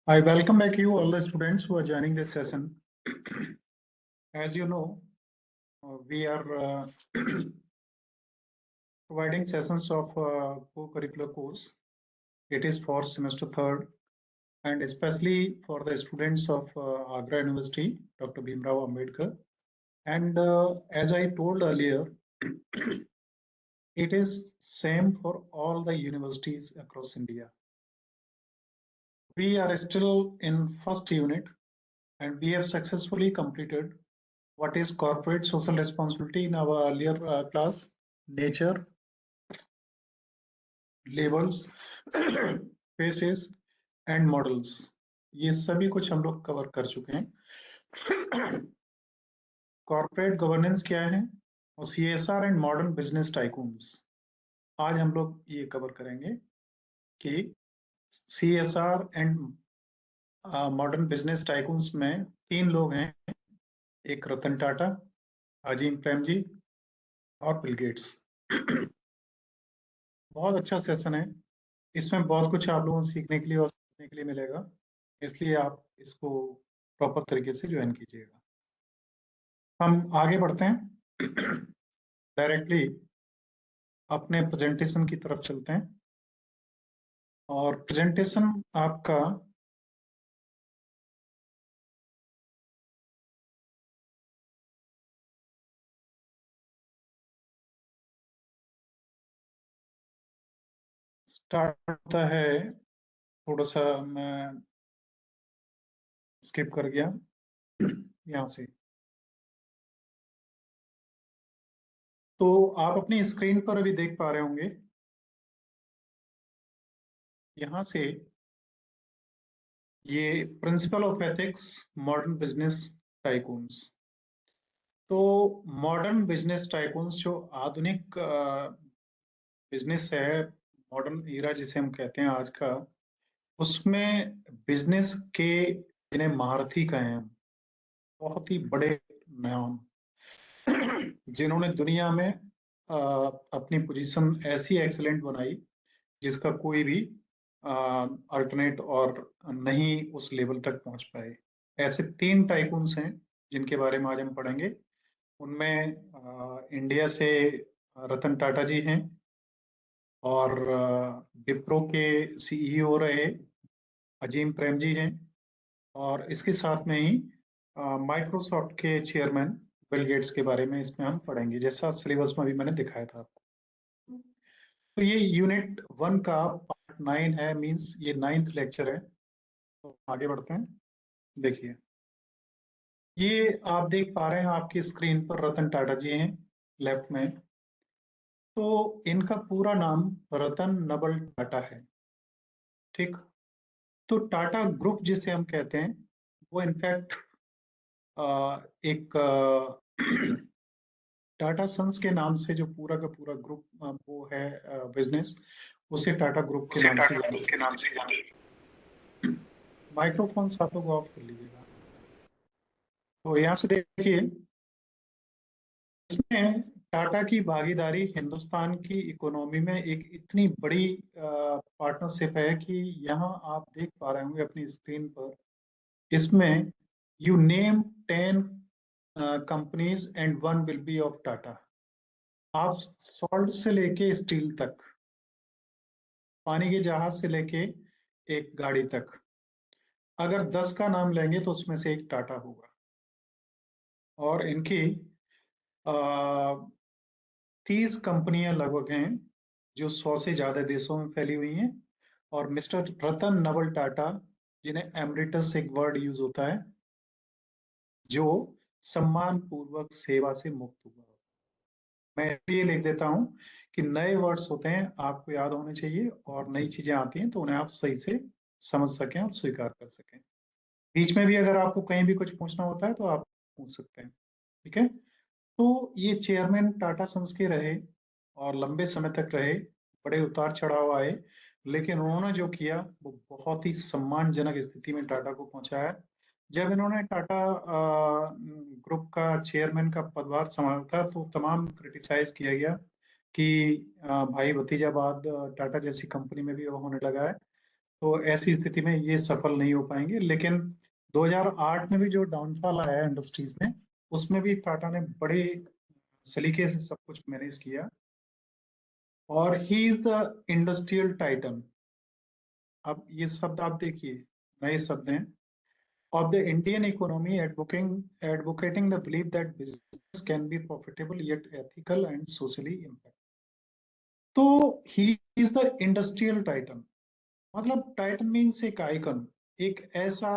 I welcome back you all the students who are joining this session. As you know, we are providing sessions of co-curricular course. It is for semester third, and especially for the students of Agra University, Dr. Bhimrao Ambedkar. And as I told earlier, it is same for all the universities across India. We are still in first unit, and we have successfully completed what is corporate social responsibility in our earlier class, nature, labels, faces and models. ये सभी कुछ हम लोग cover कर चुके हैं. Corporate governance क्या है और CSR and modern business tycoons. आज हम लोग ये कवर करेंगे कि CSR and modern business tycoons में तीन लोग हैं. एक रतन टाटा, अजीम प्रेमजी और बिल गेट्स. बहुत अच्छा सेशन है. इसमें बहुत कुछ आप लोगों को सीखने के लिए और सीखने के लिए मिलेगा, इसलिए आप इसको प्रॉपर तरीके से ज्वाइन कीजिएगा. हम आगे बढ़ते हैं. डायरेक्टली अपने प्रेजेंटेशन की तरफ चलते हैं. और प्रेजेंटेशन आपका स्टार्ट होता है. थोड़ा सा मैं स्किप कर गया यहाँ से. तो आप अपनी स्क्रीन पर अभी देख पा रहे होंगे यहाँ से ये principle of ethics modern business tycoons. तो मॉडर्न बिजनेस टाइकून्स जो आधुनिक बिजनेस है, मॉडर्न ईरा जिसे हम कहते हैं आज का, उसमें बिजनेस के जिन्हें महारथी कहे हैं, बहुत ही बड़े नाम जिन्होंने दुनिया में अपनी पोजीशन ऐसी एक्सीलेंट बनाई जिसका कोई भी अल्टरनेट और नहीं उस लेवल तक पहुंच पाए. ऐसे तीन टाइकून्स हैं जिनके बारे में आज हम पढ़ेंगे. उनमें इंडिया से रतन टाटा जी हैं और विप्रो के CEO रहे अजीम प्रेम जी हैं, और इसके साथ में ही माइक्रोसॉफ्ट के चेयरमैन बिल गेट्स के बारे में इसमें हम पढ़ेंगे, जैसा सिलेबस में भी मैंने दिखाया था आपको. तो ये यूनिट 1 का पार्ट 9 है, मींस ये 9th लेक्चर है. तो आगे बढ़ते हैं. देखिए, ये आप देख पा रहे हैं आपकी स्क्रीन पर रतन टाटा जी हैं लेफ्ट में. तो इनका पूरा नाम रतन नवल टाटा है. ठीक. तो टाटा ग्रुप जिसे हम कहते हैं वो इनफैक्ट एक टाटा सन्स के नाम से जो पूरा का पूरा ग्रुप वो है बिजनेस, उसे टाटा ग्रुप के नाम से जाना. माइक्रोफोन आप लोग ऑफ कर लीजिएगा. तो यहाँ से देखिए, इसमें टाटा की भागीदारी हिंदुस्तान की इकोनॉमी में एक इतनी बड़ी पार्टनरशिप है कि यहाँ आप देख पा रहे होंगे अपनी स्क्रीन पर. इसमें you name 10 companies and one will be of Tata. आप सॉल्ट से लेके स्टील तक, पानी के जहाज से लेके एक गाड़ी तक, अगर 10 का नाम लेंगे तो उसमें से एक टाटा होगा. और इनकी 30 कंपनियां लगभग हैं जो 100 से ज्यादा देशों में फैली हुई हैं. और मिस्टर रतन नवल टाटा, जिन्हें एमरिटस एक वर्ड यूज होता है जो सम्मान पूर्वक सेवा से मुक्त हुआ. मैं ये लिख देता हूं कि नए वर्ड्स होते हैं आपको याद होने चाहिए, और नई चीजें आती हैं तो उन्हें आप सही से समझ सकें और स्वीकार कर सकें. बीच में भी अगर आपको कहीं भी कुछ पूछना होता है तो आप पूछ सकते हैं. ठीक है. तो ये चेयरमैन टाटा सन्स के रहे और लंबे समय तक रहे. बड़े उतार चढ़ाव आए, लेकिन उन्होंने जो किया वो बहुत ही सम्मानजनक स्थिति में टाटा को पहुंचाया. जब इन्होंने टाटा ग्रुप का चेयरमैन का पदभार संभाला था तो तमाम क्रिटिसाइज किया गया कि भाई भतीजाबाद टाटा जैसी कंपनी में भी वो होने लगा है. तो ऐसी स्थिति में ये सफल नहीं हो पाएंगे। लेकिन 2008 में भी जो डाउनफॉल आया इंडस्ट्रीज में, उसमें भी टाटा ने बड़े सलीके से सब कुछ मैनेज किया। और he is the industrial titan. अब ये शब्द आप देखिए, नए शब्द हैं। Of the Indian economy, advocating the believe that business can be profitable yet ethical and socially impact. तो he is the industrial titan. मतलब टाइटन मीन्स एक आइकन, एक ऐसा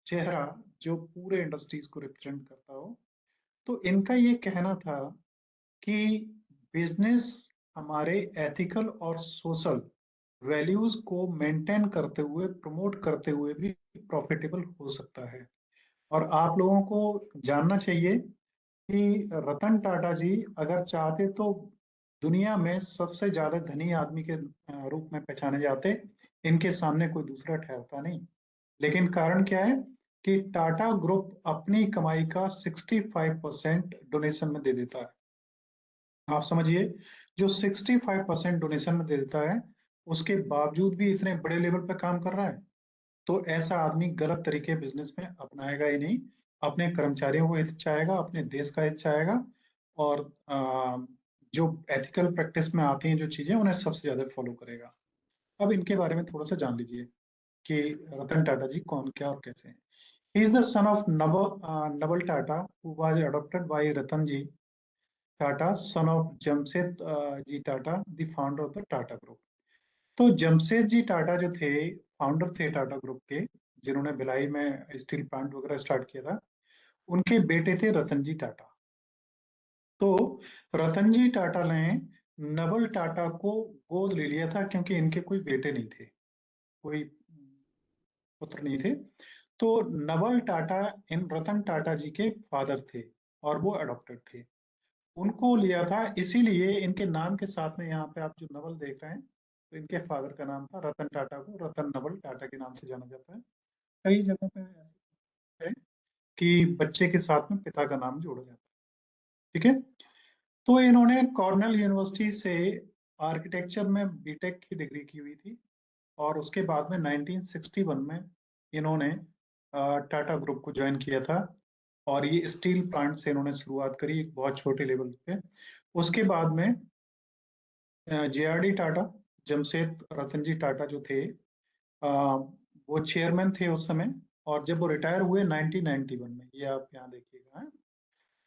चेहरा जो पूरे इंडस्ट्रीज को रिप्रेजेंट करता हो। तो इनका ये कहना था कि बिजनेस हमारे एथिकल और सोशल वैल्यूज को मेंटेन करते हुए, प्रमोट करते हुए भी प्रॉफिटेबल हो सकता है। और आप लोगों को जानना चाहिए कि रतन टाटा जी अगर चाहते तो दुनिया में सबसे ज्यादा धनी आदमी के रूप में पहचाने जाते। इनके सामने कोई दूसरा ठहरता नहीं। लेकिन कारण क्या है कि टाटा ग्रुप अपनी कमाई का 65% डोनेशन में दे देता है। आप समझिए, जो 65% डोनेशन में दे देता है, उसके बावजूद भी इतने बड़े लेवल पे काम कर रहा है। तो ऐसा आदमी गलत तरीके बिजनेस में अपनाएगा ही नहीं। अपने कर्मचारियों को हित चाहेगा, अपने देश का हित चाहेगा। और जो एथिकल प्रैक्टिस में आती हैं जो चीजें, उन्हें सबसे ज्यादा फॉलो करेगा। अब इनके बारे में थोड़ा सा जान लीजिए कि रतन टाटा जी कौन, क्या और कैसे हैं। He is the son of Naval Tata, who was adopted by Ratan ji Tata, son of Jamshed ji Tata, the founder of the Tata group. तो जमशेद जी टाटा जो थे, फाउंडर थे टाटा ग्रुप के, जिन्होंने भिलाई में स्टील प्लांट वगैरह स्टार्ट किया था। उनके बेटे थे रतन जी टाटा। तो रतन जी टाटा ने नवल टाटा को गोद ले लिया था, क्योंकि इनके कोई बेटे नहीं थे, कोई पुत्र नहीं थे। तो नवल टाटा इन रतन टाटा जी के फादर थे, और वो अडॉप्टेड थे। उनको लिया था, इसीलिए इनके नाम के साथ में यहाँ पे आप जो नवल देख रहे हैं, तो इनके फादर का नाम था रतन टाटा, को रतन नवल टाटा के नाम से जाना जाता है। कई जगहों पे ऐसा है कि बच्चे के साथ में पिता का नाम जोड़ा जाता है। ठीक है। तो इन्होंने कॉर्नेल यूनिवर्सिटी से आर्किटेक्चर में बीटेक की डिग्री की हुई थी। और उसके बाद में 1961 में इन्होंने टाटा ग्रुप को ज्वाइन किया था। और ये स्टील प्लांट से इन्होंने शुरुआत करी, एक बहुत छोटे लेवल पे। उसके बाद में जेआरडी टाटा, जमशेद रतन जी टाटा जो थे, वो चेयरमैन थे उस समय। और जब वो रिटायर हुए 1991 में, ये आप यहाँ देखिएगा, हैं?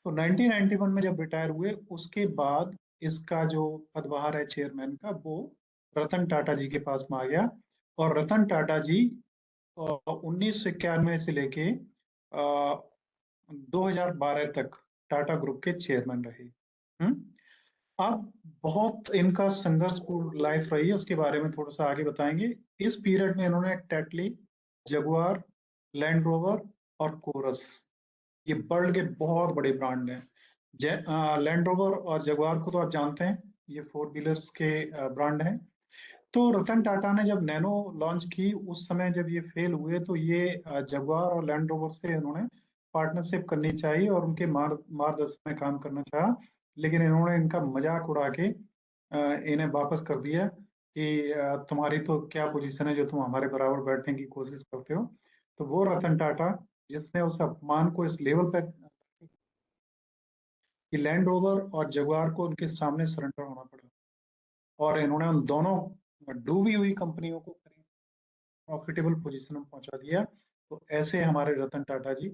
तो 1991 में जब रिटायर हुए, उसके बाद इसका जो पदभार है चेयरमैन का, वो रतन टाटा जी के पास में आ गया। और रतन टाटा जी 1991 से लेके 2012 तक टाटा ग्रुप के चेयरमैन रहे। अब बहुत इनका संघर्षपूर्ण लाइफ रही है, उसके बारे में थोड़ा सा आगे बताएंगे। इस पीरियड में इन्होंने टेटली, जगुआर, लैंड रोवर और कोरस, ये वर्ल्ड के बहुत बड़े ब्रांड हैं। लैंड रोवर और जगुआर को तो आप जानते हैं, ये फोर व्हीलर्स के ब्रांड हैं। तो रतन टाटा ने जब नैनो लॉन्च की, उस समय जब ये फेल हुए, तो ये जगुआर और लैंड रोवर से इन्होंने पार्टनरशिप करनी चाहिए और उनके मार्गदर्शन में काम करना चाहा। लेकिन इन्होंने इनका मजाक उड़ा के इन्हें वापस कर दिया कि तुम्हारी तो क्या पोजीशन है जो तुम हमारे बराबर बैठने की कोशिश करते हो। तो वो रतन टाटा जिसने उस अपमान को इस लेवल पे कि लैंड रोवर और जगुआर को उनके सामने सरेंडर होना पड़ा। और इन्होंने उन दोनों डूबी हुई कंपनियों को प्रॉफिटेबल पोजीशन में पहुंचा दिया। तो ऐसे हमारे रतन टाटा जी।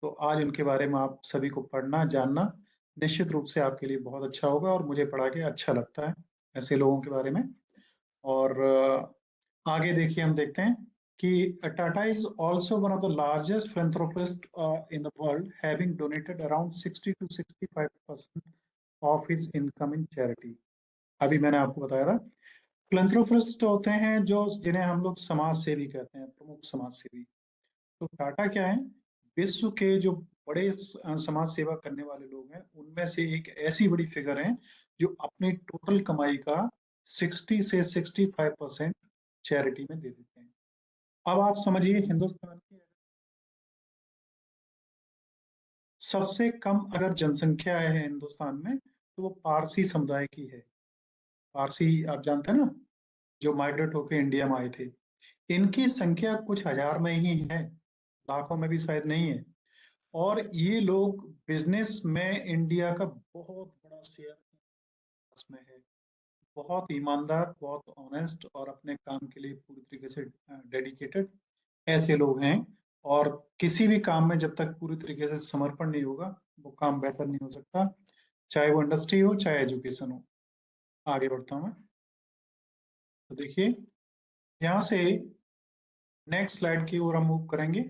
तो आज उनके बारे में आप सभी को पढ़ना, जानना निश्चित रूप से आपके लिए बहुत अच्छा होगा, और मुझे पढ़ा के अच्छा लगता है ऐसे लोगों के बारे में। और आगे देखिए, हम देखते हैं कि Tata is also one of the largest philanthropist in the world, having donated around 60 to 65% of his income in charity. अभी मैंने आपको बताया था, फिलैंथ्रोपिस्ट होते हैं जो, जिन्हें हम लोग समाज सेवी कहते हैं, प्रमुख समाज सेवी। तो टाटा क्या है, विश्व के जो बड़े समाज सेवा करने वाले लोग हैं, उनमें से एक ऐसी बड़ी फिगर है जो अपनी टोटल कमाई का 60 से 65% चैरिटी में दे देते हैं। अब आप समझिए, हिंदुस्तान की सबसे कम अगर जनसंख्या है हिंदुस्तान में, तो वो पारसी समुदाय की है। पारसी आप जानते हैं ना, जो माइग्रेट होकर इंडिया में आए थे। इनकी संख्या कुछ हजार में ही है, लाखों में भी शायद नहीं है। और ये लोग बिजनेस में इंडिया का बहुत बड़ा शेयर में है। बहुत ईमानदार, बहुत ऑनेस्ट और अपने काम के लिए पूरी तरीके से डेडिकेटेड ऐसे लोग हैं। और किसी भी काम में जब तक पूरी तरीके से समर्पण नहीं होगा, वो काम बेहतर नहीं हो सकता, चाहे वो इंडस्ट्री हो चाहे एजुकेशन हो। आगे बढ़ता हूँ मैं। तो देखिए, यहाँ से नेक्स्ट स्लाइड की ओर हम मूव करेंगे।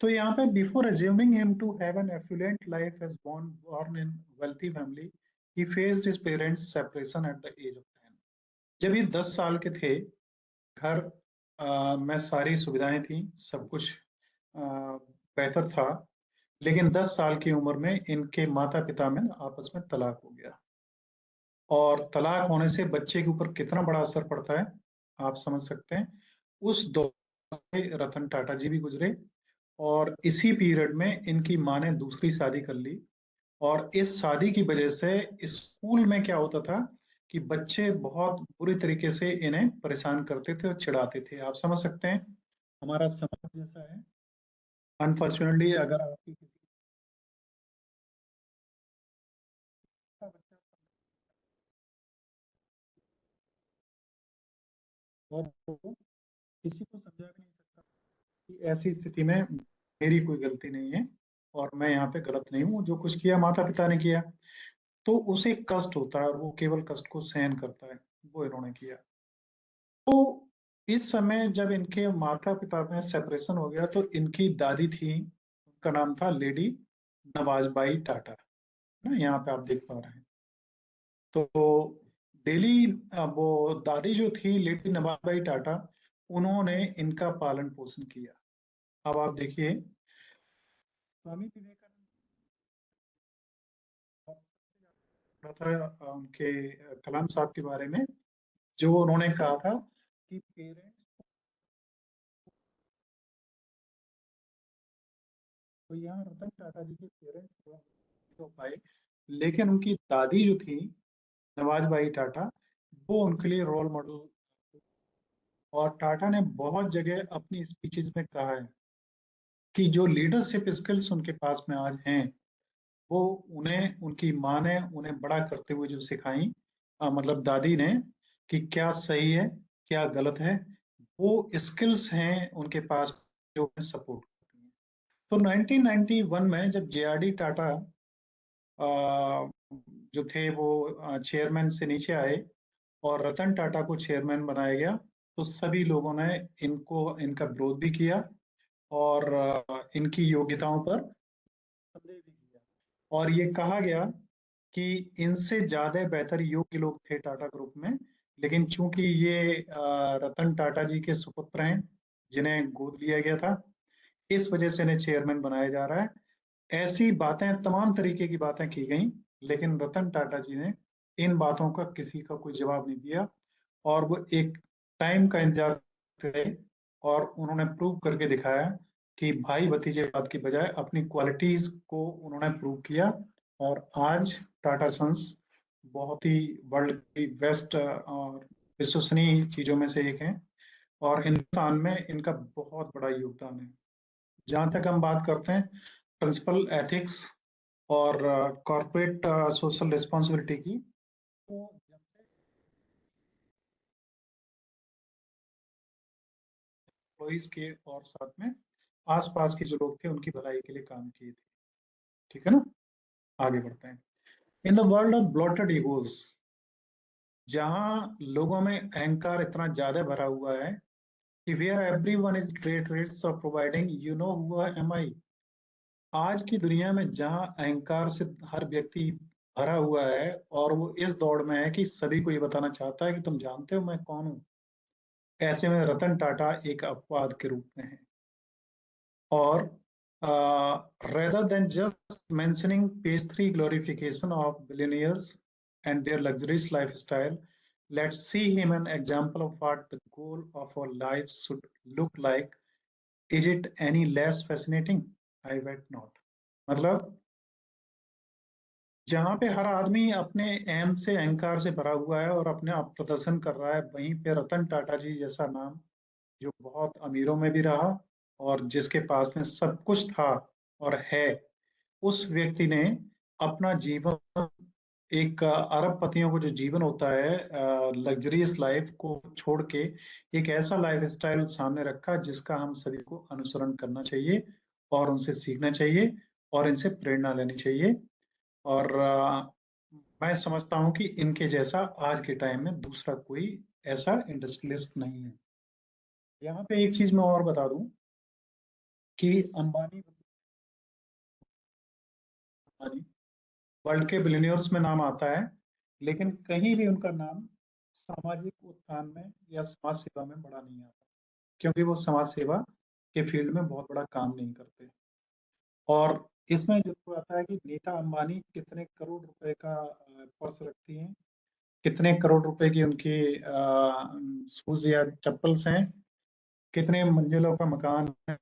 तो यहाँ पे before assuming him to have an affluent life as born इन wealthy family, he faced his parents separation at the age of 10। जब ये 10 साल के थे, घर में सारी सुविधाएं थी, सब कुछ बेहतर था, लेकिन 10 साल की उम्र में इनके माता पिता में आपस में तलाक हो गया। और तलाक होने से बच्चे के ऊपर कितना बड़ा असर पड़ता है आप समझ सकते हैं। उस दौर से रतन टाटा जी भी गुजरे, और इसी पीरियड में इनकी माँ ने दूसरी शादी कर ली। और इस शादी की वजह से स्कूल में क्या होता था कि बच्चे बहुत बुरी तरीके से इन्हें परेशान करते थे और चिढ़ाते थे। आप समझ सकते हैं, हमारा समाज जैसा है। अनफॉर्चुनेटली अगर आपकी किसी का बच्चा, और वो किसी को समझा भी नहीं सकता कि ऐसी स्थिति में मेरी कोई गलती नहीं है और मैं यहाँ पे गलत नहीं हूँ, जो कुछ किया माता पिता ने किया। तो उसे कष्ट होता है और वो केवल कष्ट को सहन करता है। वो इन्होंने किया। तो इस समय जब इनके माता पिता में सेपरेशन हो गया, तो इनकी दादी थी, उनका नाम था लेडी नवाजबाई टाटा, ना यहाँ पे आप देख पा रहे हैं। तो डेली वो दादी जो थी लेडी नवाजबाई टाटा, उन्होंने इनका पालन पोषण किया। अब आप देखिए, स्वामी विवेकानंद का था उनके कलाम साहब के बारे में, जो उन्होंने कहा था कि पेरेंट्स, तो यहाँ रतन टाटा जी के पेरेंट्स हो पाए, लेकिन उनकी दादी जो थी नवाजबाई टाटा, वो उनके लिए रोल मॉडल। और टाटा ने बहुत जगह अपनी स्पीचेस में कहा है कि जो लीडरशिप स्किल्स उनके पास में आज हैं, वो उन्हें उनकी माँ ने उन्हें बड़ा करते हुए जो सिखाई, मतलब दादी ने, कि क्या सही है क्या गलत है, वो स्किल्स हैं उनके पास जो सपोर्ट करती हैं। तो 1991 में जब जेआरडी टाटा जो थे वो चेयरमैन से नीचे आए और रतन टाटा को चेयरमैन बनाया गया, तो सभी लोगों ने इनको इनका विरोध भी किया और इनकी योग्यताओं पर संदेह भी किया। और ये कहा गया कि इनसे ज्यादा बेहतर योग्य लोग थे टाटा ग्रुप में, लेकिन चूंकि ये रतन टाटा जी के सुपुत्र हैं जिन्हें गोद लिया गया था, इस वजह से इन्हें चेयरमैन बनाया जा रहा है। ऐसी बातें, तमाम तरीके की बातें की गई, लेकिन रतन टाटा जी ने इन बातों का किसी का कोई जवाब नहीं दिया। और वो एक टाइम का इंतजार थे, और उन्होंने प्रूव करके दिखाया कि भाई भतीजेवाद की बजाय अपनी क्वालिटीज को उन्होंने प्रूव किया। और आज टाटा सन्स बहुत ही वर्ल्ड की बेस्ट और विश्वसनीय चीजों में से एक है, और हिंदुस्तान में इनका बहुत बड़ा योगदान है। जहां तक हम बात करते हैं प्रिंसिपल एथिक्स और कॉर्पोरेट सोशल रिस्पॉन्सिबिलिटी की, तो जब से एम्प्लॉइज के और साथ में आसपास के जो लोग थे उनकी भलाई के लिए काम किए थे। ठीक है ना, आगे बढ़ते हैं। In the world of bloated egos, जहाँ लोगों में अहंकार इतना ज्यादा भरा हुआ है कि where every one is great rates of providing you know who am I. आज की दुनिया में जहाँ अहंकार से हर व्यक्ति भरा हुआ है, और वो इस दौड़ में है कि सभी को ये बताना चाहता है कि तुम जानते हो मैं कौन हूँ, ऐसे में रतन टाटा एक अपवाद के रूप में है। और rather than just mentioning page 3 glorification of billionaires and their luxurious lifestyle, let's see him an example of what the goal of our lives should look like. Is it any less fascinating? I bet not. मतलब जहाँ पे हर आदमी अपने अहम से अहंकार से भरा हुआ है और अपने आप प्रदर्शन कर रहा है, वहीं पे रतन टाटा जी जैसा नाम जो बहुत अमीरों में भी रहा और जिसके पास में सब कुछ था और है, उस व्यक्ति ने अपना जीवन, एक अरबपतियों को जो जीवन होता है लग्जरियस लाइफ को छोड़ के, एक ऐसा लाइफ स्टाइल सामने रखा जिसका हम सभी को अनुसरण करना चाहिए और उनसे सीखना चाहिए और इनसे प्रेरणा लेनी चाहिए। और मैं समझता हूँ कि इनके जैसा आज के टाइम में दूसरा कोई ऐसा इंडस्ट्रियलिस्ट नहीं है। यहाँ पे एक चीज मैं और बता दूं कि अंबानी अंबानी वर्ल्ड के बिलियनियर्स में नाम आता है, लेकिन कहीं भी उनका नाम सामाजिक उत्थान में या समाज सेवा में बड़ा नहीं आता, क्योंकि वो समाज सेवा के फील्ड में बहुत बड़ा काम नहीं करते। और इसमें जो आता है कि नीता अंबानी कितने करोड़ रुपए का पर्स रखती हैं, कितने करोड़ रुपए की उनकी शूज या चप्पल्स हैं, कितने मंजिलों का मकान है,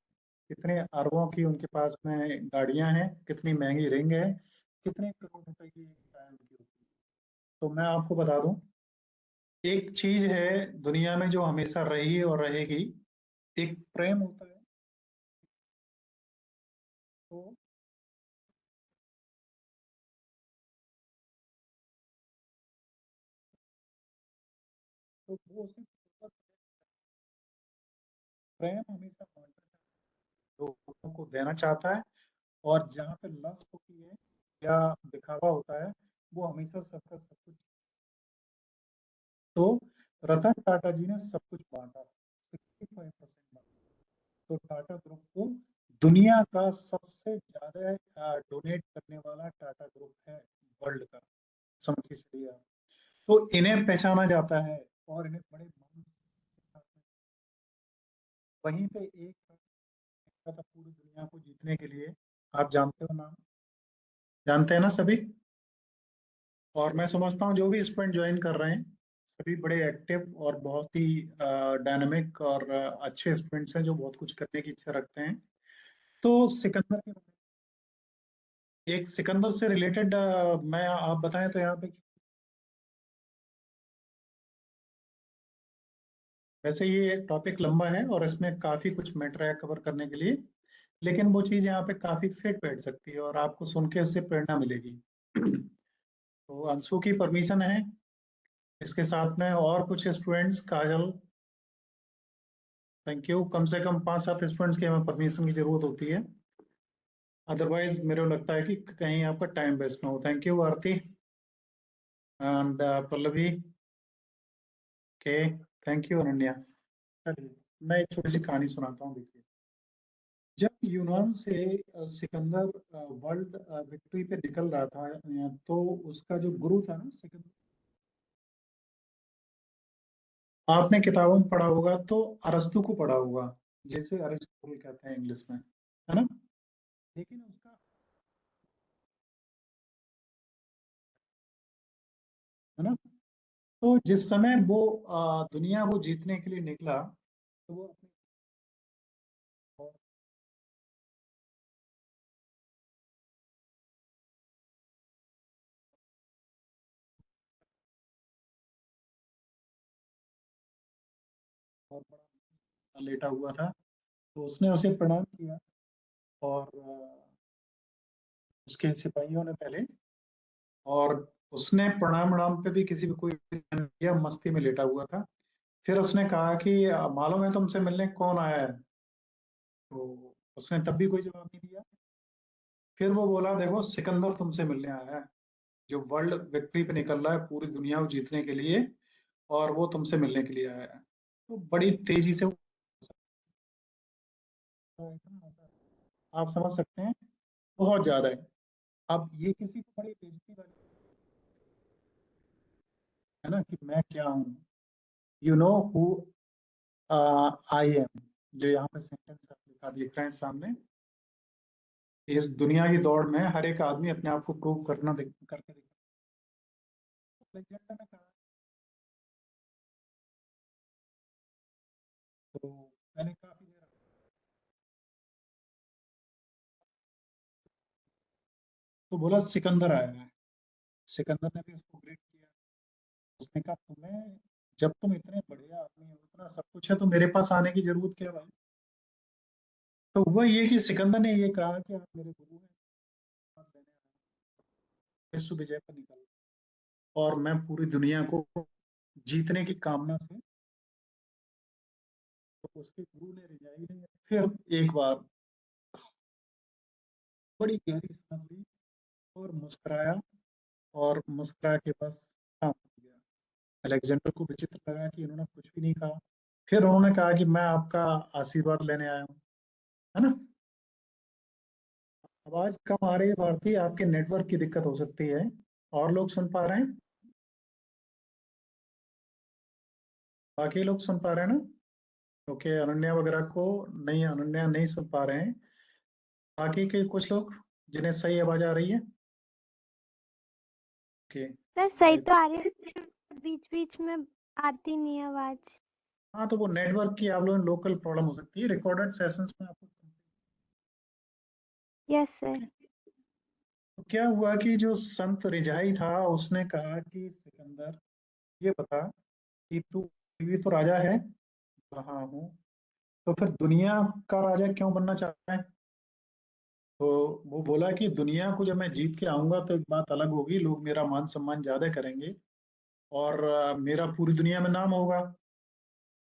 कितने अरबों की उनके पास में गाड़ियां हैं, कितनी महंगी रिंग है, कितने करोड़ रुपए की कार उनकी होती है। तो मैं आपको बता दूं, एक चीज है दुनिया में जो हमेशा रही और रहेगी, एक प्रेम होता है। तो, तो वो उसे प्रेम हमेशा बांटना लोगों को देना चाहता है, और जहाँ पे लस्ट होती है या दिखावा होता है, वो हमेशा सबका सब कुछ। तो रतन टाटा जी ने सब कुछ बांटा, 65% बांटा। तो टाटा ग्रुप को दुनिया का सबसे ज्यादा डोनेट करने वाला टाटा ग्रुप है वर्ल्ड का, समझ के चलिए आप। तो इन्हें पहचाना जाता है और इन्हें बड़े मान से, वहीं पे एक था पूरी दुनिया को जीतने के लिए, आप जानते हो नाम, जानते हैं ना सभी। और मैं समझता हूँ जो भी इस पॉइंट ज्वाइन कर रहे हैं, सभी बड़े एक्टिव और बहुत ही डायनामिक और अच्छे स्टूडेंट्स हैं जो बहुत कुछ करने की इच्छा रखते हैं। तो सिकंदर के, एक सिकंदर से रिलेटेड मैं आप बताएं तो यहाँ पे, वैसे ये टॉपिक लंबा है और इसमें काफी कुछ मैटर है कवर करने के लिए, लेकिन वो चीज यहाँ पे काफी फिट बैठ सकती है और आपको सुन के उससे प्रेरणा मिलेगी। तो अंशु की परमिशन है, इसके साथ में और कुछ स्टूडेंट्स, काजल, थैंक यू, कम से कम 5-7 स्टूडेंट्स की हमें परमिशन की जरूरत होती है, अदरवाइज मेरे को लगता है कि कहीं आपका टाइम वेस्ट ना हो। Thank you Aarti and Pallavi के, थैंक यू अनन्या। चलिए मैं एक छोटी सी कहानी सुनाता हूँ, देखिए। जब यूनान से सिकंदर वर्ल्ड विक्ट्री पे निकल रहा था, तो उसका जो गुरु था ना सिकंदर, आपने किताबों में पढ़ा होगा तो अरस्तु को पढ़ा होगा, जैसे अरिस्टोटल कहते हैं इंग्लिश में, है ना। लेकिन उसका, है ना, तो जिस समय वो दुनिया को जीतने के लिए निकला, तो वो अपने और बड़ा लेटा हुआ था, तो उसने उसे प्रणाम किया। और उसके सिपाहियों ने पहले, और उसने प्रणाम प्रणाम पे भी किसी भी कोई ध्यान नहीं दिया, मस्ती में लेटा हुआ था। फिर उसने कहा कि मालूम है तुमसे मिलने कौन आया है?" तो उसने तब भी कोई जवाब नहीं दिया। फिर वो बोला, देखो सिकंदर तुमसे मिलने आया है, जो वर्ल्ड विक्ट्री पे निकल रहा है पूरी दुनिया को जीतने के लिए, और वो तुमसे मिलने के लिए आया है। तो बड़ी तेजी से आप समझ सकते हैं, बहुत ज्यादा है। अब ये किसी को बड़ी बेइज्जती वाली है ना, कि मैं क्या हूँ, you know who I am, जो यहाँ पे सेंटेंस लिखा दिख रहे हैं सामने। इस दुनिया की दौड़ में हर एक आदमी अपने आप को प्रूव करके दिखा। अलेक्जेंडर ने कहा, तो मैंने काफी देर, तो बोला सिकंदर आया है। सिकंदर ने भी उसको ग्रीट किया। उसने कहा, तुम्हें, जब तुम इतने बड़े आदमी हो, इतना सब कुछ है तो मेरे पास आने की जरूरत क्या है भाई। तो हुआ ये कि सिकंदर ने ये कहा कि आप मेरे गुरु हैं, आप लेने विश्व विजय पर निकल, और मैं पूरी दुनिया को जीतने की कामना से। तो उसके गुरु ने रिजाई ली, फिर एक बार बड़ी गहरी सांस ली और मुस्कुराया, और मुस्कुरा के बस शांत हो गया। अलेक्जेंडर को विचित्र लगा कि इन्होंने कुछ भी नहीं कहा। फिर उन्होंने कहा कि मैं आपका आशीर्वाद लेने आया हूँ, है ना। आवाज कम आ रही है भारती, आपके नेटवर्क की दिक्कत हो सकती है। और लोग सुन पा रहे हैं? बाकी लोग सुन पा रहे हैं ना? ओके, अनन्या वगैरह को नहीं, अनन्या नहीं सुन पा रहे हैं। बाकी के कुछ लोग जिन्हें सही आवाज आ रही है। ओके। सर सही तो आ रही है, बीच बीच में आती नहीं है आवाज। हाँ, तो वो नेटवर्क की आप लोगों लोकल प्रॉब्लम हो सकती है, रिकॉर्डेड सेशंस में आपको। Yes sir. ओके। तो क्या हुआ कि जो संत रिझाई था उसने कहा कि सिकंदर, ये बता कि तू भी तो राजा है। हाँ हूँ। तो फिर दुनिया का राजा क्यों बनना चाहता है? तो वो बोला कि दुनिया को जब मैं जीत के आऊंगा तो एक बात अलग होगी, लोग मेरा मान सम्मान ज्यादा करेंगे, और मेरा पूरी दुनिया में नाम होगा।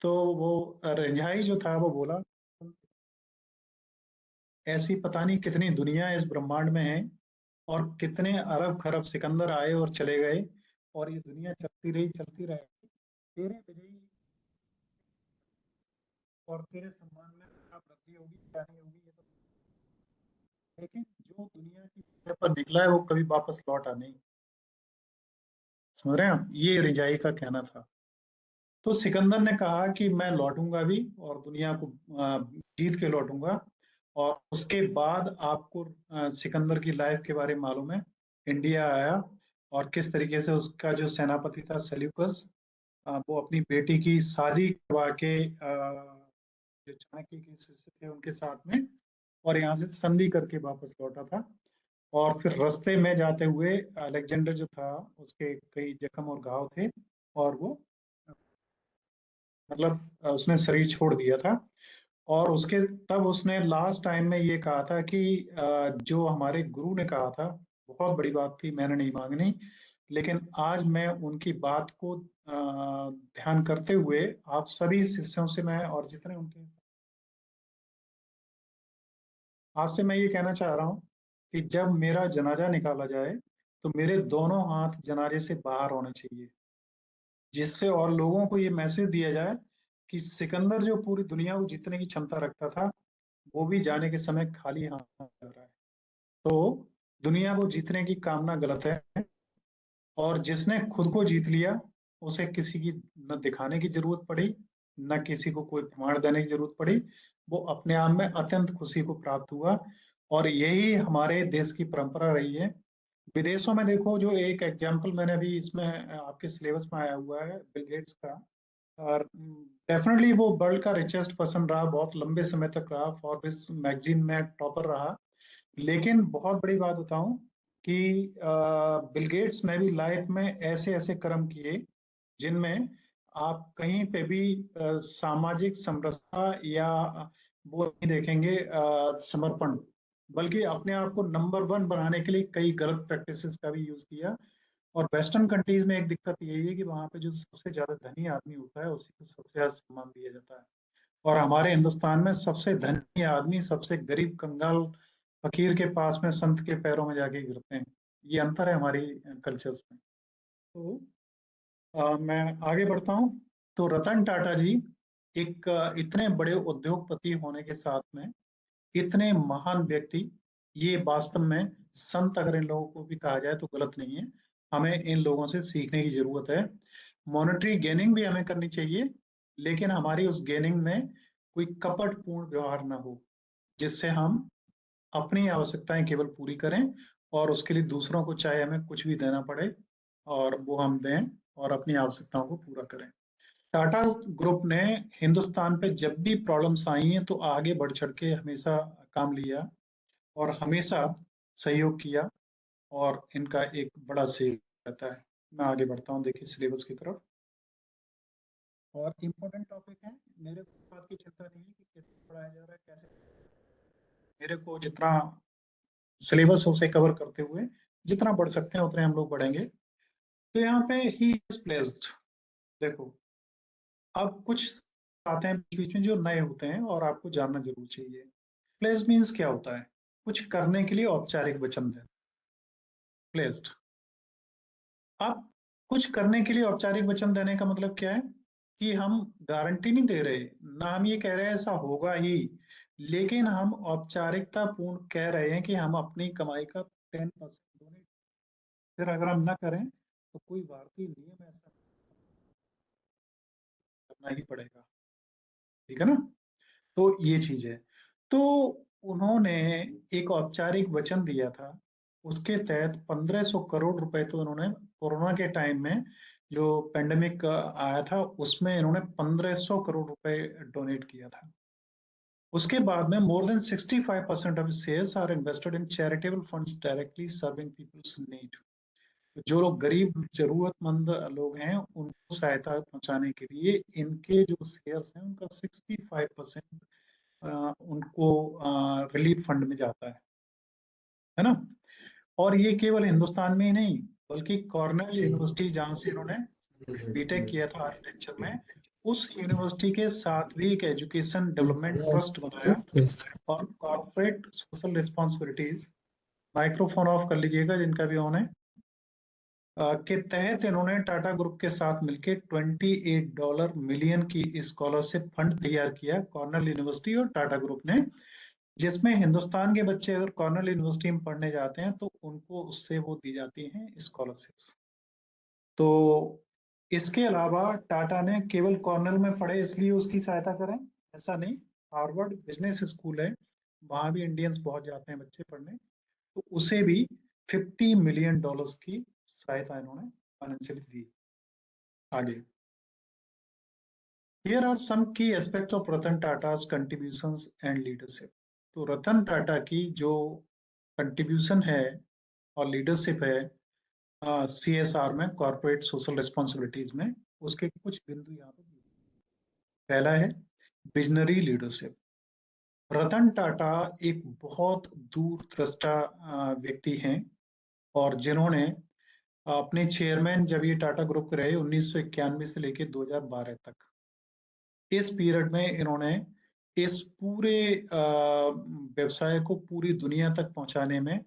तो वो रिझाई जो था वो बोला, ऐसी पता नहीं कितनी दुनिया इस ब्रह्मांड में है, और कितने अरब खरब सिकंदर आए और चले गए, और ये दुनिया चलती रही चलती रही, तेरे विजयी और तेरे सम्मान में क्या वृद्धि होगी क्या नहीं होगी ये तो, लेकिन जो दुनिया की सतह पर निकला है वो कभी वापस लौटा नहीं। समझ रहे हैं आप? ये रिजाई का कहना था। तो सिकंदर ने कहा कि मैं लौटूंगा भी, और दुनिया को जीत के लौटूंगा। और उसके बाद आपको सिकंदर की लाइफ के बारे में मालूम है। इंडिया आया, और किस तरीके से उसका जो सेनापति था सेल्यूकस, वो अपनी बेटी की शादी करवा के जो चाणक्य के शिष्य थे उनके साथ में, और यहाँ से संधि करके वापस लौटा था। और फिर रास्ते में जाते हुए अलेक्जेंडर जो था, उसके कई जख्म और घाव थे, और वो मतलब उसने शरीर छोड़ दिया था। और उसके तब उसने लास्ट टाइम में ये कहा था कि जो हमारे गुरु ने कहा था, बहुत बड़ी बात थी, मैंने नहीं मांगनी, लेकिन आज मैं उनकी बात को ध्यान करते हुए आप सभी शिष्यों से मैं, और जितने उनके, आपसे मैं ये कहना चाह रहा हूँ कि जब मेरा जनाजा निकाला जाए तो मेरे दोनों हाथ जनाजे से बाहर होने चाहिए, जिससे और लोगों को ये मैसेज दिया जाए कि सिकंदर जो पूरी दुनिया को जीतने की क्षमता रखता था, वो भी जाने के समय खाली हाथ जा रहा है। तो दुनिया को जीतने की कामना गलत है, और जिसने खुद को जीत लिया उसे किसी की न दिखाने की जरूरत पड़ी, न किसी को कोई प्रमाण देने की जरूरत पड़ी। वो अपने आप में अत्यंत खुशी को प्राप्त हुआ, और यही हमारे देश की परंपरा रही है। विदेशों में देखो, जो एक एग्जाम्पल मैंने अभी इसमें आपके सिलेबस में आया हुआ है बिल गेट्स का, और डेफिनेटली वो वर्ल्ड का रिचेस्ट पर्सन रहा, बहुत लंबे समय तक रहा, फॉर्ब्स मैगजीन में टॉपर रहा। लेकिन बहुत बड़ी बात बताऊं कि बिल गेट्स ने भी लाइफ में ऐसे ऐसे कर्म किए जिनमें आप कहीं पे भी सामाजिक समरसता या वो नहीं देखेंगे समर्पण, बल्कि अपने आप को नंबर वन बनाने के लिए कई गलत प्रैक्टिसेस का भी यूज किया। और वेस्टर्न कंट्रीज में एक दिक्कत यही है कि वहाँ पे जो सबसे ज्यादा धनी आदमी होता है उसी को सबसे ज्यादा सम्मान दिया जाता है, और हमारे हिंदुस्तान में सबसे धनी आदमी सबसे गरीब कंगाल फकीर के पास में संत के पैरों में जाके गिरते हैं। ये अंतर है हमारी कल्चर्स में। तो मैं आगे बढ़ता हूँ। तो रतन टाटा जी एक इतने बड़े उद्योगपति होने के साथ में इतने महान व्यक्ति, ये वास्तव में संत अगर इन लोगों को भी कहा जाए तो गलत नहीं है। हमें इन लोगों से सीखने की जरूरत है। मॉनेटरी गेनिंग भी हमें करनी चाहिए, लेकिन हमारी उस गेनिंग में कोई कपटपूर्ण व्यवहार ना हो, जिससे हम अपनी आवश्यकताएं केवल पूरी करें, और उसके लिए दूसरों को चाहे हमें कुछ भी देना पड़े और वो हम दें, और अपनी आवश्यकताओं को पूरा करें। टाटा ग्रुप ने हिंदुस्तान पे जब भी प्रॉब्लम्स आई हैं तो आगे बढ़ चढ़ के हमेशा काम लिया, और हमेशा सहयोग किया, और इनका एक बड़ा सहयोग रहता है। मैं आगे बढ़ता हूँ, देखिए सिलेबस की तरफ। और इम्पोर्टेंट टॉपिक है, मेरे को बात की चिंता नहीं है कि कैसे पढ़ाया जा रहा है, कैसे, मेरे को जितना सिलेबस उसे कवर करते हुए जितना बढ़ सकते हैं उतने हम लोग बढ़ेंगे। तो यहाँ पे ही इज प्लेस्ड, देखो अब कुछ आते हैं बीच बीच में जो नए होते हैं और आपको जानना जरूर चाहिए। प्लेस मीन्स क्या होता है? कुछ करने के लिए औपचारिक वचन देना, प्लेस्ड। अब कुछ करने के लिए औपचारिक वचन देने का मतलब क्या है? कि हम गारंटी नहीं दे रहे, ना हम ये कह रहे हैं ऐसा होगा ही, लेकिन हम औपचारिकता पूर्ण कह रहे हैं कि हम अपनी कमाई का 10% डोनेट, फिर अगर हम ना करें तो कोई भारतीय नियम ऐसा करना ही पड़ेगा, ठीक है ना? तो ये चीज है। तो उन्होंने एक औपचारिक वचन दिया था, उसके तहत 1500 करोड़ रुपए तो उन्होंने कोरोना के टाइम में, जो पेंडेमिक आया था उसमें इन्होंने 1500 करोड़ रुपए डोनेट किया था। उसके बाद में more than 65% of shares are invested in charitable funds directly serving peoples need. जो लोग गरीब जरूरतमंद लोग हैं उनको सहायता पहुंचाने के लिए इनके जो शेयर्स हैं उनका 65% उनको रिलीफ फंड में जाता है ना? और ये केवल हिंदुस्तान में ही नहीं, बल्कि कॉर्नेल यूनिवर्सिटी जहाँ से इन्होंने बीटेक किया था आर्किटेक्चर में, उस यूनिवर्सिटी के साथ भी एक एजुकेशन डेवलपमेंट ट्रस्ट बनाया और corporate social responsibilities, microphone of कर लीजिएगा जिनका भी ऑन है, के तहत इन्होंने टाटा ग्रुप के साथ मिलकर $28 मिलियन की स्कॉलरशिप फंड तैयार किया, कॉर्नेल यूनिवर्सिटी और टाटा ग्रुप ने, जिसमें हिंदुस्तान के बच्चे अगर कॉर्नेल यूनिवर्सिटी में पढ़ने जाते हैं तो उनको उससे वो दी जाती हैं स्कॉलरशिप्स। तो इसके अलावा टाटा ने केवल कॉर्नेल में पढ़े इसलिए उसकी सहायता करें, ऐसा नहीं। हार्वर्ड बिजनेस स्कूल है, वहां भी इंडियंस बहुत जाते हैं बच्चे पढ़ने, तो उसे भी $50 मिलियन की सहायता इन्होंने फाइनेंशियली दी। आगे, here are some key aspect of Ratan Tata's contributions and leadership. तो रतन टाटा की जो कंट्रीब्यूशन है और लीडरशिप है CSR में, कॉर्पोरेट सोशल रिस्पॉन्सिबिलिटीज में, उसके कुछ बिंदु यहाँ पे दिए। पहला है विजनरी लीडरशिप। रतन टाटा एक बहुत दूरदृष्टा व्यक्ति हैं, और जिन्होंने अपने चेयरमैन जब ये टाटा ग्रुप के रहे 1991 से लेकर 2012 तक, इस पीरियड में इन्होंने इस पूरे व्यवसाय को पूरी दुनिया तक पहुंचाने में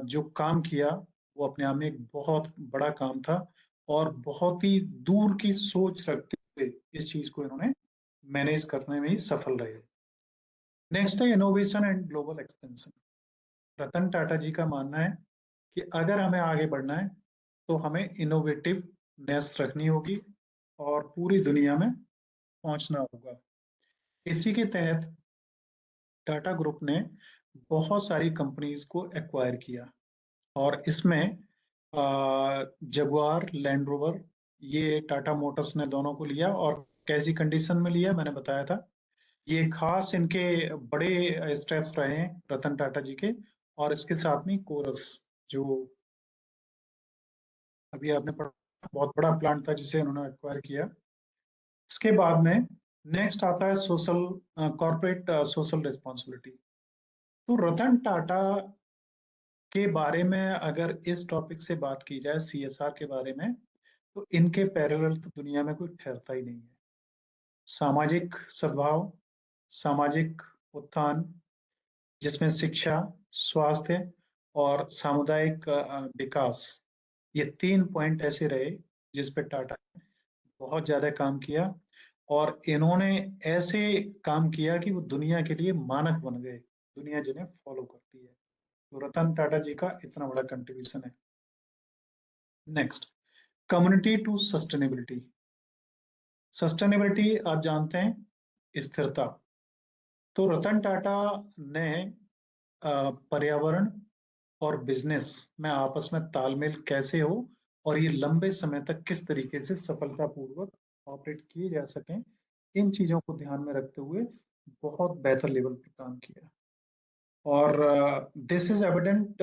जो काम किया वो अपने आप में एक बहुत बड़ा काम था, और बहुत ही दूर की सोच रखते हुए इस चीज को इन्होंने मैनेज करने में ही सफल रहे। नेक्स्ट है innovation and global expansion. Ratan Tata जी का मानना है कि अगर हमें आगे बढ़ना है तो हमें इनोवेटिवनेस रखनी होगी और पूरी दुनिया में पहुंचना होगा। इसी के तहत टाटा ग्रुप ने बहुत सारी कंपनीज को एक्वायर किया, और इसमें जगुआर, लैंड रोवर, ये टाटा मोटर्स ने दोनों को लिया, और कैसी कंडीशन में लिया मैंने बताया था। ये खास इनके बड़े स्टेप्स रहे हैं रतन टाटा जी के। और इसके साथ में कोरस, जो अभी आपने पढ़ा, बहुत बड़ा प्लांट था जिसे उन्होंने एक्वायर किया। इसके बाद में नेक्स्ट आता है सोशल, कॉर्पोरेट सोशल रिस्पॉन्सिबिलिटी। तो रतन टाटा के बारे में अगर इस टॉपिक से बात की जाए, CSR के बारे में, तो इनके पैरेलल तो दुनिया में कोई ठहरता ही नहीं है। सामाजिक सद्भाव, सामाजिक उत्थान, जिसमें शिक्षा, स्वास्थ्य और सामुदायिक विकास, ये 3 पॉइंट ऐसे रहे जिस पे टाटा ने बहुत ज्यादा काम किया, और इन्होंने ऐसे काम किया कि वो दुनिया के लिए मानक बन गए, दुनिया जिन्हें फॉलो करती है। तो रतन टाटा जी का इतना बड़ा कंट्रीब्यूशन है। Next, community to sustainability. Sustainability आप जानते हैं, स्थिरता। तो रतन टाटा ने पर्यावरण और बिजनेस में आपस में तालमेल कैसे हो और ये लंबे समय तक किस तरीके से सफलतापूर्वक ऑपरेट किए जा सकें, इन चीजों को ध्यान में रखते हुए बहुत बेहतर लेवल पर काम किया। और this is evident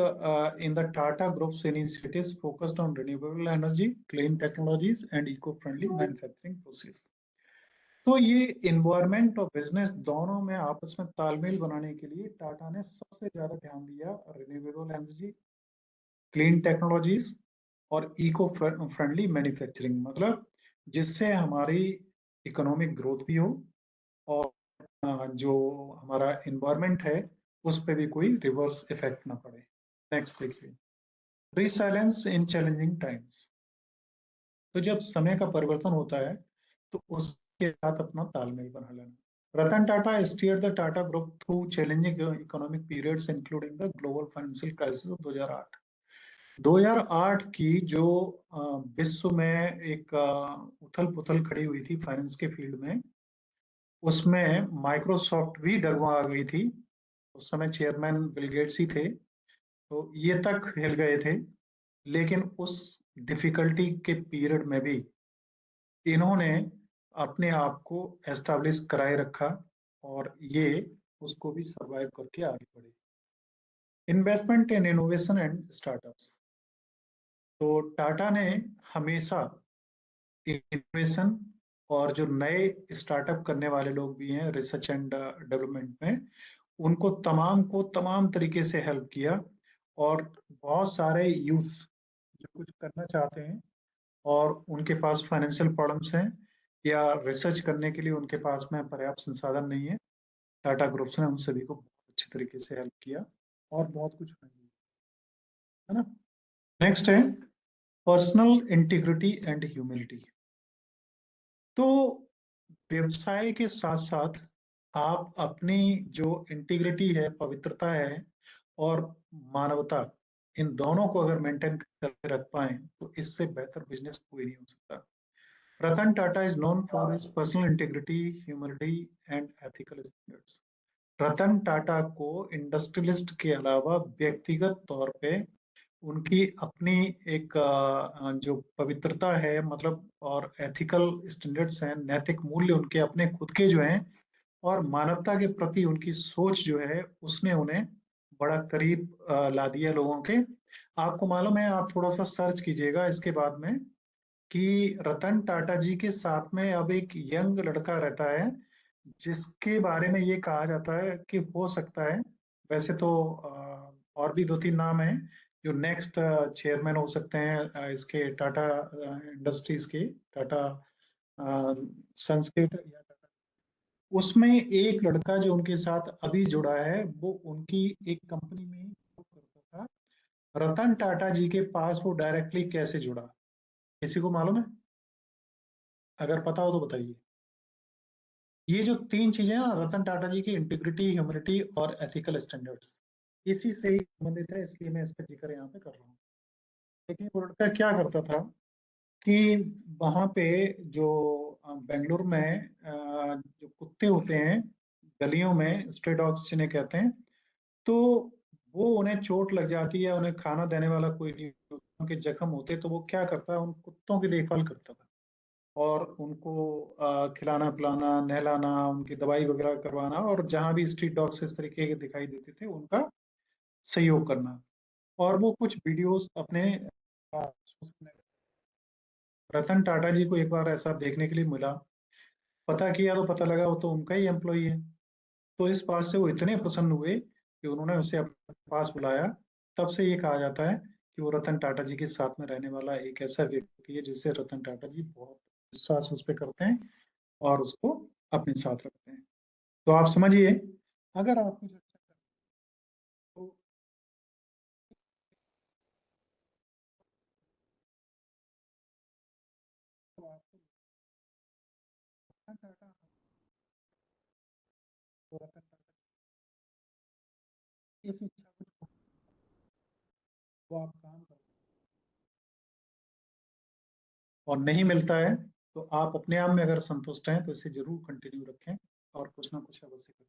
in the Tata groups initiatives focused on renewable energy, clean technologies and eco friendly manufacturing process. तो ये इन्वायरमेंट और बिजनेस दोनों में आपस में तालमेल बनाने के लिए टाटा ने सबसे ज्यादा ध्यान दिया रिन्यूएबल एनर्जी, क्लीन टेक्नोलॉजीज और इको फ्रेंडली मैन्युफैक्चरिंग, मतलब जिससे हमारी इकोनॉमिक ग्रोथ भी हो और जो हमारा इन्वायरमेंट है उस पर भी कोई रिवर्स इफेक्ट ना पड़े। नेक्स्ट देखिए, रिसाइलेंस इन चैलेंजिंग टाइम्स। तो जब समय का परिवर्तन होता है तो उसके साथ अपना तालमेल बना लेना। Ratan Tata steered the Tata Group through challenging economic periods including the global financial crisis of 2008। 2008 की जो विश्व में एक उथल पुथल खड़ी हुई थी फाइनेंस के फील्ड में, उसमें माइक्रोसॉफ्ट भी डगमगा गई थी। उस समय चेयरमैन बिल गेट्स ही थे, तो ये तक हिल गए थे। लेकिन उस डिफिकल्टी के पीरियड में भी इन्होंने अपने आप को एस्टेब्लिश कराए रखा और ये उसको भी सरवाइव करके आगे बढ़े। Investment in innovation and startups. तो टाटा ने हमेशा इनोवेशन और जो नए स्टार्टअप करने वाले लोग भी हैं रिसर्च एंड डेवलपमेंट में, उनको तमाम को तमाम तरीके से हेल्प किया। और बहुत सारे यूथ्स जो कुछ करना चाहते हैं और उनके पास फाइनेंशियल प्रॉब्लम्स हैं या रिसर्च करने के लिए उनके पास में पर्याप्त संसाधन नहीं है, टाटा ग्रुप्स ने उन सभी को बहुत अच्छे तरीके से हेल्प किया और बहुत कुछ है ना। नेक्स्ट है पर्सनल इंटीग्रिटी एंड ह्यूमिलिटी। तो व्यवसाय के साथ साथ आप अपनी जो इंटीग्रिटी है, पवित्रता है और मानवता, इन दोनों को अगर मेंटेन करके रख पाए तो इससे बेहतर बिजनेस कोई नहीं हो सकता। Ratan Tata is known for his personal integrity, humility and ethical standards. Ratan Tata को इंडस्ट्रियलिस्ट के अलावा व्यक्तिगत तौर पे उनकी अपनी एक जो पवित्रता है, मतलब और एथिकल स्टैंडर्ड्स हैं, नैतिक मूल्य उनके अपने खुद के जो हैं और मानवता के प्रति उनकी सोच जो है उसने उन्हें बड़ा करीब ला दिया लोगों के। आपको मालूम है, आप थोड़ा सा सर्च कीजिएगा इसके बाद में, कि रतन टाटा जी के साथ में अब एक यंग लड़का रहता है जिसके बारे में ये कहा जाता है कि हो सकता है, वैसे तो और भी दो तीन नाम हैं जो नेक्स्ट चेयरमैन हो सकते हैं इसके टाटा इंडस्ट्रीज के, टाटा सन्स के, या टाटा, उसमें एक लड़का जो उनके साथ अभी जुड़ा है वो उनकी एक कंपनी में ही काम करता था। रतन टाटा जी के पास वो डायरेक्टली कैसे जुड़ा, किसी को मालूम है? अगर पता हो तो बताइए। ये जो तीन चीजें हैं ना, रतन टाटा जी की इंटीग्रिटी, ह्यूमिलिटी और एथिकल स्टैंडर्ड्स, इसी से ही संबंधित है, इसलिए मैं इसका जिक्र यहाँ पे कर रहा हूँ। लेकिन वो लड़का क्या करता था कि वहां पे जो बेंगलुरु में जो कुत्ते होते हैं गलियों में, स्ट्रे डॉग्स जिन्हें कहते हैं, तो वो उन्हें चोट लग जाती है, उन्हें खाना देने वाला कोई नहीं, उनके जख्म होते, तो वो क्या करता है, उन कुत्तों की देखभाल करता था और उनको खिलाना पिलाना, नहलाना, उनकी दवाई वगैरह करवाना, और जहां भी स्ट्रीट डॉग्स इस तरीके के दिखाई देते थे उनका सहयोग करना। और वो कुछ वीडियोस अपने रतन टाटा जी को एक बार ऐसा देखने के लिए मिला, पता किया तो पता लगा वो तो उनका ही एम्प्लॉई है। तो इस बात से वो इतने प्रसन्न हुए कि उन्होंने उसे अपने पास बुलाया। तब से ये कहा जाता है कि वो रतन टाटा जी के साथ में रहने वाला एक ऐसा व्यक्ति है जिससे रतन टाटा जी बहुत विश्वास उस पर करते हैं और उसको अपने साथ रखते हैं। तो आप समझिए, अगर आप कुछ अच्छा करते हो तो आपको रतन टाटा, तो रतन टाटा इस इच्छा को वो आप काम करते और नहीं मिलता है, तो आप अपने आप में अगर संतुष्ट हैं तो इसे जरूर कंटिन्यू रखें और कुछ ना कुछ अवश्य करें।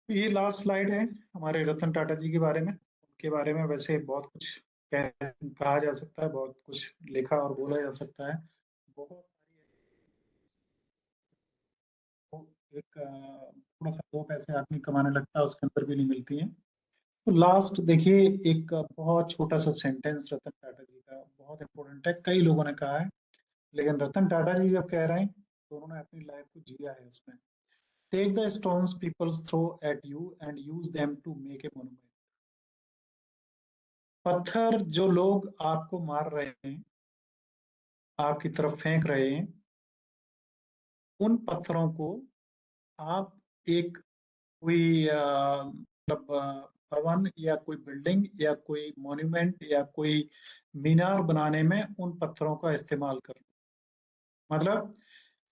तो ये लास्ट स्लाइड है हमारे रतन टाटा जी के बारे में। उनके बारे में वैसे बहुत कुछ कहा जा सकता है, बहुत कुछ लिखा और बोला जा सकता है। बहुत सारी एक थोड़ा सा 2 पैसे आदमी कमाने लगता है, उसके अंदर भी नहीं मिलती हैं। तो लास्ट देखिए, एक बहुत छोटा सा सेंटेंस रतन टाटा जी का बहुत इंपॉर्टेंट है, कई लोगों ने कहा है, लेकिन रतन टाटा जी जब कह रहे हैं तो उन्होंने अपनी लाइफ को जिया है उसमें। Take the stones peoples throw at you and use them to make a monument. पत्थर जो लोग आपको मार रहे हैं, आपकी तरफ फेंक रहे हैं, उन पत्थरों को आप एक कोई मतलब भवन या कोई बिल्डिंग या कोई मॉन्यूमेंट या कोई मीनार बनाने में उन पत्थरों का इस्तेमाल करें। मतलब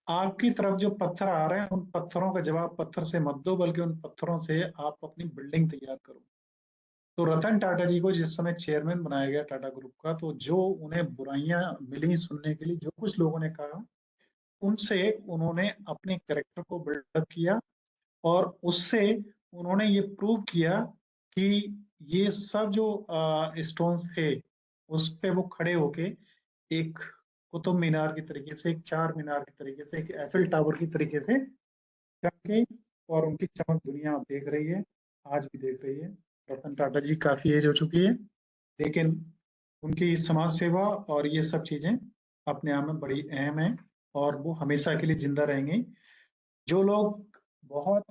आपकी तरफ जो पत्थर आ रहे हैं, उन पत्थरों का जवाब पत्थर से मत दो, बल्कि उन पत्थरों से आप अपनी बिल्डिंग तैयार करो। तो रतन टाटा जी को जिस समय चेयरमैन बनाया गया टाटा ग्रुप का, तो जो उन्हें बुराइयां मिली सुनने के लिए, जो कुछ लोगों ने कहा, उनसे उन्होंने अपने कैरेक्टर को बिल्डअप किया, और उससे उन्होंने ये प्रूव किया कि ये सब जो स्टोन्स थे, उस पे वो खड़े होके एक कुतुब मीनार की तरीके से, एक चार मीनार की तरीके से, एक एफिल टावर की तरीके से चमके, और उनकी चमक दुनिया अब देख रही है, आज भी देख रही है। रतन टाटा जी काफी एज हो चुकी है, लेकिन उनकी समाज सेवा और ये सब चीजें अपने आप में बड़ी अहम है, और वो हमेशा के लिए जिंदा रहेंगी। जो लोग बहुत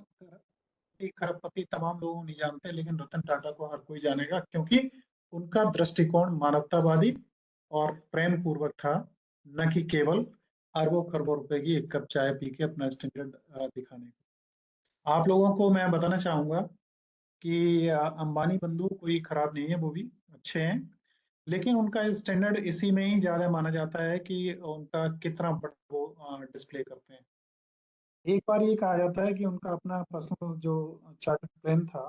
खरबपति तमाम लोग नहीं जानते, लेकिन रतन टाटा को हर कोई जानेगा, क्योंकि उनका दृष्टिकोण मानवतावादी और प्रेम पूर्वक था, न कि केवल अरबों खरबों रुपए की एक कप चाय पी के अपना स्टैंडर्ड दिखाने को। आप लोगों को मैं बताना चाहूंगा कि अंबानी बंधु कोई खराब नहीं है, वो भी अच्छे हैं, लेकिन उनका स्टैंडर्ड इसी में ही ज्यादा माना जाता है कि उनका कितना बड़ा वो डिस्प्ले करते हैं। एक बार ये कहा जाता है कि उनका अपना पर्सनल जो चार्टर्ड प्लेन था,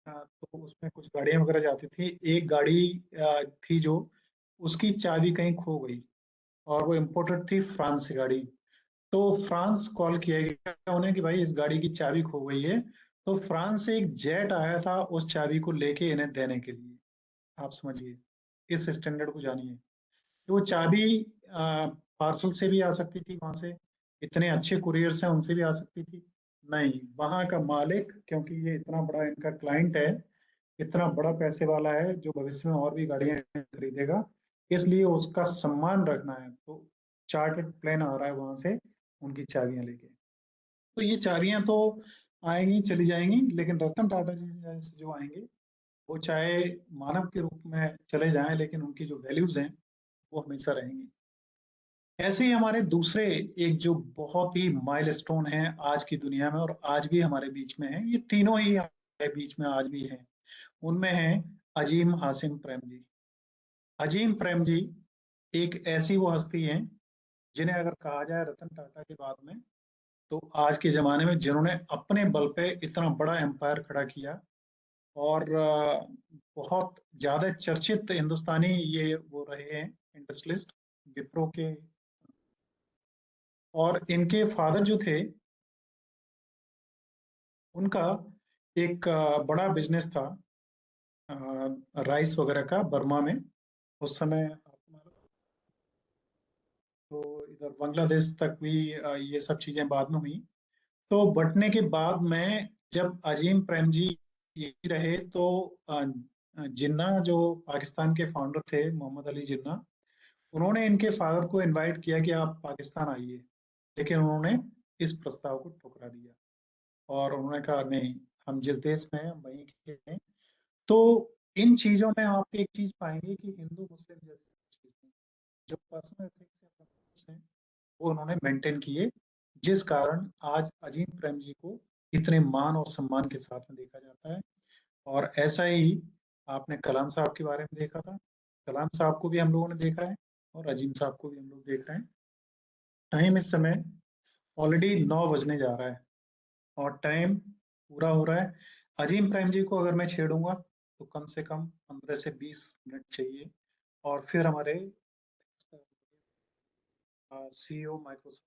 तो उसमें कुछ गाड़ियां वगैरह जाती थी। एक गाड़ी थी जो, उसकी चाबी कहीं खो गई, और वो इम्पोर्टेड थी फ्रांस से गाड़ी। तो फ्रांस कॉल किया गया उन्हें कि भाई इस गाड़ी की चाबी खो गई है। तो फ्रांस से एक जेट आया था उस चाबी को लेके इन्हें देने के लिए। आप समझिए, इस स्टैंडर्ड को जानिए। तो वो चाबी पार्सल से भी आ सकती थी वहां से, इतने अच्छे कुरियर से उनसे भी आ सकती थी। नहीं, वहां का मालिक, क्योंकि ये इतना बड़ा इनका क्लाइंट है, इतना बड़ा पैसे वाला है जो भविष्य में और भी गाड़ियां खरीदेगा, इसलिए उसका सम्मान रखना है, तो चार्टर्ड प्लेन आ रहा है वहां से उनकी चाबियां लेके। तो ये चाबियां तो आएंगी चली जाएंगी, लेकिन रतन टाटा जी जैसे जो आएंगे, वो चाहे मानव के रूप में चले जाएं, लेकिन उनकी जो वैल्यूज हैं वो हमेशा रहेंगी। ऐसे ही हमारे दूसरे एक जो बहुत ही माइलस्टोन है आज की दुनिया में, और आज भी हमारे बीच में है, ये तीनों ही हमारे बीच में आज भी हैं। उनमें है अजीम हासिम प्रेम जी। अजीम प्रेम जी एक ऐसी वो हस्ती हैं, जिन्हें अगर कहा जाए रतन टाटा के बाद में, तो आज के जमाने में जिन्होंने अपने बल पे इतना बड़ा एम्पायर खड़ा किया, और बहुत ज्यादा चर्चित हिंदुस्तानी ये वो रहे हैं इंडस्ट्रियलिस्ट, विप्रो के। और इनके फादर जो थे, उनका एक बड़ा बिजनेस था राइस वगैरह का, बर्मा में। उस समय आपको मालूम, तो इधर बांग्लादेश तक भी ये सब चीजें बाद में हुई। तो बंटने के बाद में जब अजीम प्रेम जी यही रहे, तो जिन्ना जो पाकिस्तान के फाउंडर थे, मोहम्मद अली जिन्ना, उन्होंने इनके फादर को इनवाइट किया कि आप पाकिस्तान आइए, लेकिन उन्होंने इस प्रस्ताव को ठुकरा दिया, और उन्होंने कहा नहीं, हम जिस देश में हैं हम वहीं के हैं। तो इन चीजों में आप एक चीज पाएंगे कि हिंदू मुस्लिम जैसी चीज नहीं, जो पर्सनल एथिक्स हैं वो उन्होंने मेंटेन किए, जिस कारण आज अजीम प्रेम जी को इतने मान और सम्मान के साथ में देखा जाता है। और ऐसा ही आपने कलाम साहब के बारे में देखा था, कलाम साहब को भी हम लोगों ने देखा है, और अजीम साहब को भी हम लोग देख रहे हैं। टाइम इस समय ऑलरेडी 9 बजने जा रहा है, और टाइम पूरा हो रहा है। अजीम प्रेम जी को अगर मैं छेड़ूंगा तो कम से कम 15 से 20 मिनट चाहिए, और फिर हमारे सीईओ माइक्रोसॉफ्ट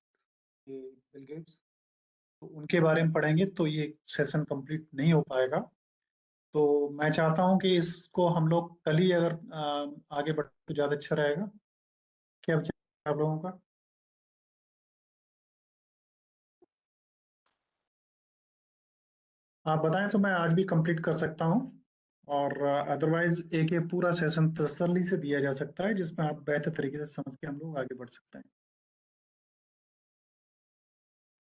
के बिल गेट्स, तो उनके बारे में पढ़ेंगे तो ये सेशन कंप्लीट नहीं हो पाएगा। तो मैं चाहता हूँ कि इसको हम लोग कल ही अगर आगे बढ़े तो ज़्यादा अच्छा रहेगा। क्या विचार है आप लोगों का? आप बताएं तो मैं आज भी कंप्लीट कर सकता हूं, और अदरवाइज एक ये पूरा सेशन तसल्ली से दिया जा सकता है जिसमें आप बेहतर तरीके से समझ के हम लोग आगे बढ़ सकते हैं।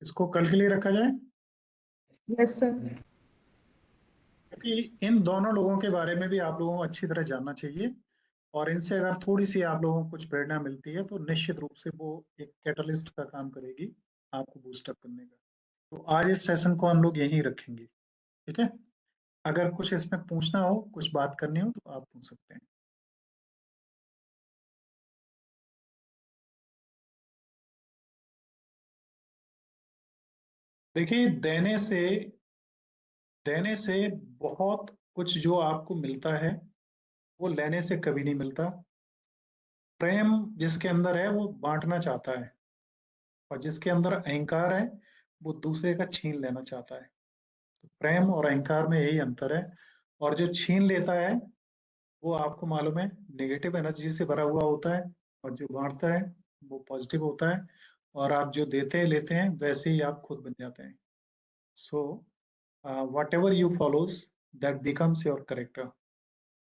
इसको कल के लिए रखा जाए, यस सर। क्योंकि इन दोनों लोगों के बारे में भी आप लोगों को अच्छी तरह जानना चाहिए, और इनसे अगर थोड़ी सी आप लोगों को कुछ प्रेरणा मिलती है तो निश्चित रूप से वो एक कैटलिस्ट का काम करेगी आपको बूस्ट अप करने का। तो आज इस सेशन को हम लोग यहीं रखेंगे, ठीक है। अगर कुछ इसमें पूछना हो, कुछ बात करनी हो तो आप पूछ सकते हैं। देखिए, देने से बहुत कुछ जो आपको मिलता है वो लेने से कभी नहीं मिलता। प्रेम जिसके अंदर है वो बांटना चाहता है, और जिसके अंदर अहंकार है वो दूसरे का छीन लेना चाहता है। तो प्रेम और अहंकार में यही अंतर है। और जो छीन लेता है वो आपको मालूम है नेगेटिव एनर्जी से भरा हुआ होता है, और जो बांटता है वो पॉजिटिव होता है। और आप जो देते हैं लेते हैं वैसे ही आप खुद बन जाते हैं। सो whatever you follows, that becomes your character.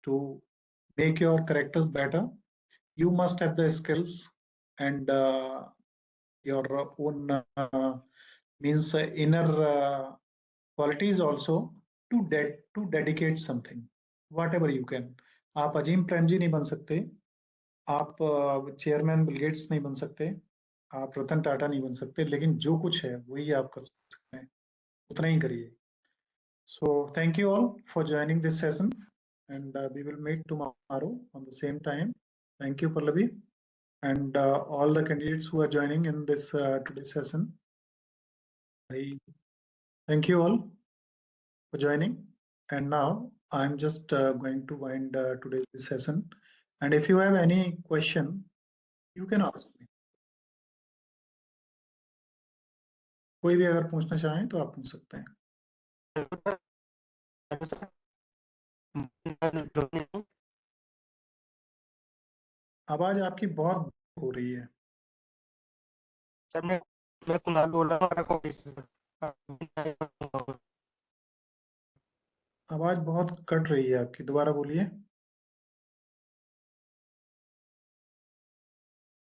To make your characters better, you must have the skills and your own means inner qualities also to dedicate something, whatever you can. आप अजीम प्रेमजी नहीं बन सकते, आप चेयरमैन बिल गेट्स नहीं बन सकते, आप रतन टाटा नहीं बन सकते, लेकिन जो कुछ है वही आप कर सकते हैं, उतना ही करिए। So thank you all for joining this session, and we will meet tomorrow on the same time. Thank you, Pallavi, and all the candidates who are joining in this today's session. Thank you all for joining. And now I'm just going to wind today's session. And if you have any question, you can ask me. कोई भी अगर पूछना चाहें तो आप पूछ सकते हैं। आवाज आपकी बहुत हो रही है। सर मैं कुणाल बोल रहा हूँ। आवाज बहुत कट रही है आपकी, दोबारा बोलिए।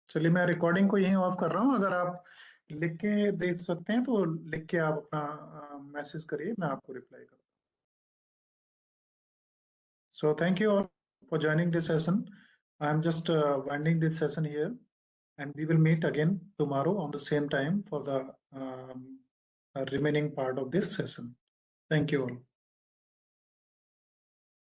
चलिए, मैं रिकॉर्डिंग को यहीं ऑफ कर रहा हूँ। अगर आप लिख के देख सकते हैं तो लिख के आप अपना मैसेज करिए, मैं आपको रिप्लाई करूँ। So thank you all for joining this session. I'm just winding this session here, and we will meet again tomorrow on the same time for the remaining part of this session. Thank you all.